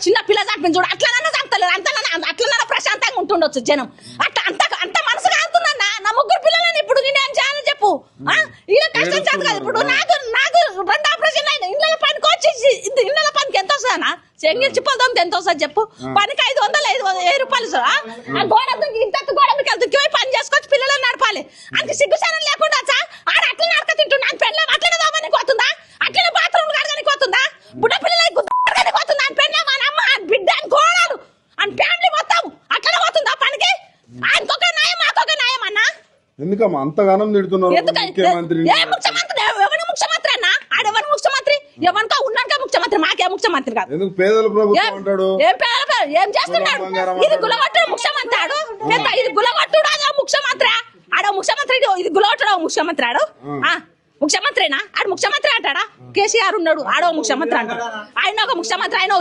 చిన్న పిల్ల చంపింది చూడు అట్లనన్నా చంపలేదు అట్లనన్నా ప్రశాంతంగా ఉంటుండొచ్చు జనం అట్లా అంత మనసు కాదుతుందన్న నా ముగ్గురు పిల్లలని ఇప్పుడు నేనేం చేయాలని చెప్పు ఈయన కష్టం చేత కాదు ఇప్పుడు నాకు 2 ఆపరేషన్ అయినా ఇళ్ళ పనికి వచ్చి ఇళ్ళ పనికి ఎంత వస్తుందన్నా చెంగిల్ చిప్పలతో ఎంత వస్తుంది చెప్పు పనికి 500 1000 రూపాయలు ఆ గోడ ఇంత గోడ మీకు వెళ్తుంది పని చేసుకొచ్చి పిల్లలను నడపాలి అంత సిగ్గుసారం లేకుండా ఆడ అట్లా నడక తింటున్నా పెళ్ళ అట్లనే దోమనికి పోతుందా అట్లనే బాత్రూమ్ కడగనికి పోతుందా బుడ్డ పిల్లలకి కడగనికి పోతుందా అని పెళ్ళ మన అమ్మ బిడ్డ అని గోడలు అని ఫ్యామిలీ మొత్తం అట్లనే పోతుందా పనికి ఆయనకొక న్యాయం మాకొక న్యాయం అన్న ఎందుకమ్మా అంతగానం తిడుతున్నారు ముఖ్యమంత్రి ఎవరి ముఖ్యమంత్రి అన్న ఆడెవరి ముఖ్యమంత్రి ఎవరికో ఉన్నాక ముఖ్యమంత్రి మాకే ముఖ్యమంత్రి కాదు ఎందుకు పేదల ప్రభుత్వం అంటాడు ఏం చేస్తున్నాడు ఇది గులగొట్టుడు ముఖ్యమంత్రి ఆడు ఇది గులగొట్టుడు అదో ముఖ్యమంత్రి ఆడ ముఖ్యమంత్రి ఇది గులగొట్టుడు ముఖ్యమంత్రి ఆడు ముఖ్యమంత్రినా ఆడు ముఖ్యమంత్రి అంటాడా కేసీఆర్ ఉన్నాడు ఆడో ముఖ్యమంత్రి అంటాడు ఆయన ఒక ముఖ్యమంత్రి ఆయన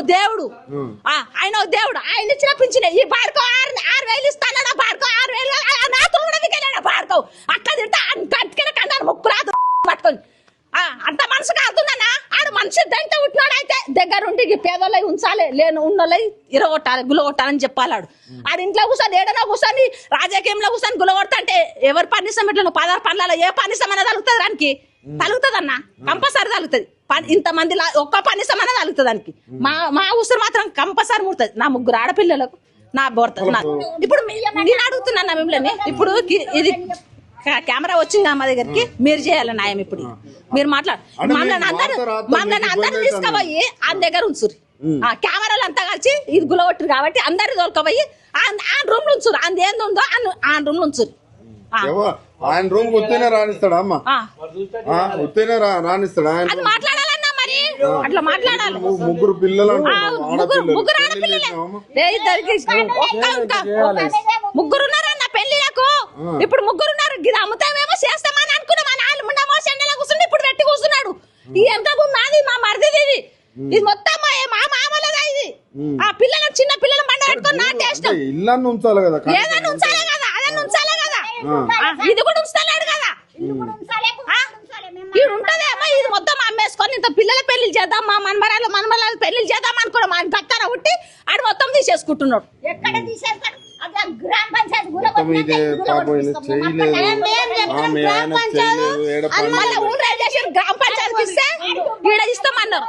దేవుడు ఆయన ఇచ్చిన పింఛన్ ఈ బాడుకో 6,000 ఇస్తానా బాడుకో 6,000 నాతో కూడా వికెళ్ళాడు బాడుకో అట్లా తింటా కట్టుకుని కంటాను ముక్కు రాదు పట్టుకొని అంత మనసు కాదుందన్నా ఆడు మనిషి దంటే ఉంటున్నాడు అయితే దగ్గరుండి పేదోళ్ళై ఉంచాలి లేని ఉన్నోళ్ళై ఇరగొట్టాలి గులగొట్టాలని చెప్పాలాడు ఆడు ఇంట్లో కూర్చొని ఏడనో కూర్చొని రాజకీయంలో కూర్చొని గులగొడతా అంటే ఎవరు పనిసం ఇట్లా 16 పనులలో ఏ పనిసం అనేది తలుగుతుంది దానికి తలుగుతుంది అన్న కంపల్సరీ తలుగుతుంది ఇంతమంది ఒక్క పనిసం అనేది తలుగుతుంది దానికి మా ఉసురు మాత్రం కంపల్సరీ ముడుతుంది నా 3 ఆడపిల్లలకు నా భర్త ఇప్పుడు నేను అడుగుతున్నా మిమ్మల్ని ఇప్పుడు ఇది కెమెరా వచ్చింది మా దగ్గరికి మీరు చేయాలి న్యాయం ఇప్పుడు మీరు మమ్మల్ని అందరూ తీసుకుపోయి ఆ దగ్గర ఉంచురు కెమెరాలు అంతా కలిసి ఇది గులగొట్టురు కాబట్టి అందరు తోలుకపోయి ఆ రూమ్ లో ఉంచురు అంది ఏంది ఉందో ఆ రూమ్ లో ఉంచురు ఆయన రూమ్ వస్తేనే రాణిస్తాడా అమ్మా వస్తేనే రాణిస్తాడా అది మాట్లాడాలన్నా మరి అట్లా మాట్లాడాలి 3 పిల్లలు 3 ఆడపిల్లలే ముగ్గురు ఉన్నారన్న పెళ్లిలకు ఇప్పుడు 3 ఉన్నారు ఇది అమ్ముతామేమో చేస్తామని అనుకున్నాం మన వాళ్ళు ముండమో చెండలో కూర్చుండి ఇప్పుడు పెట్టి కూర్చున్నాడు ఈ ఎంత మాది మా మరిది ఇది మొత్తం మా మామూలుగా ఇది ఆ పిల్లలు చిన్న పిల్లలు బండ పెట్టుకొని నాటేస్తాం ఇల్లు ఉంచాలి కదా ఏదైనా ఉంచాలి కదా అదన్నా ఉంచాలి కదా ఇది కూడా ఉంచలేడు కదా ఇది ఉంటదేమో ఇది మొత్తం అమ్మేసుకొని ఇంత పిల్లల పెళ్లి చేద్దాం మా మనమరాలు పెళ్లి చేద్దాం అనుకున్నాం ఆయన పక్కన ఉట్టి ఆడు మొత్తం తీసేసుకుంటున్నాడు ఎక్కడ తీసేస్తాడు గ్రామ పంచాయతీ గ్రామ పంచాయతీ ఇస్తే ఈడ ఇస్తామన్నారు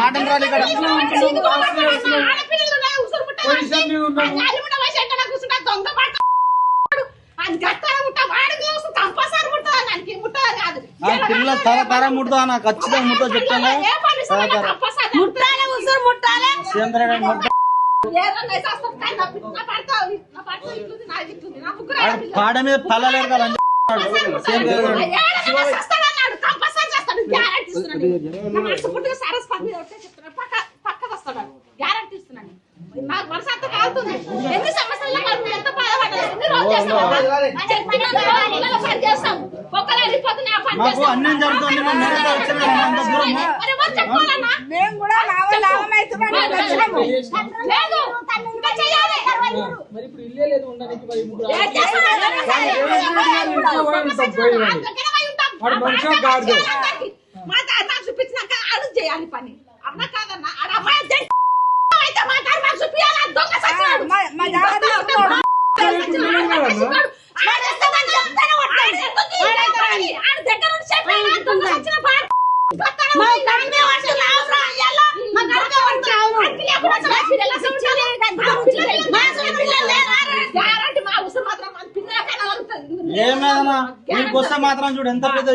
మాటలు రాలి పిల్లలు తర ముడతా ఖచ్చితంగా ముడతా చెప్తాను పాడ మీద పల్లలేరు కదా గ్యారంటీ ఇస్తున్నాను నాకు మనసు అంత కాలుతుంది ఎన్ని సమస్యలు ఎంత అన్నం జరుగుతుంది చూపించినాక ఆడు చేయాలి పని అన్నా కాదన్నా ఆడ అమ్మాయి ఏమైనా నీకు వస్తే మాత్రం చూడు ఎంత పెద్ద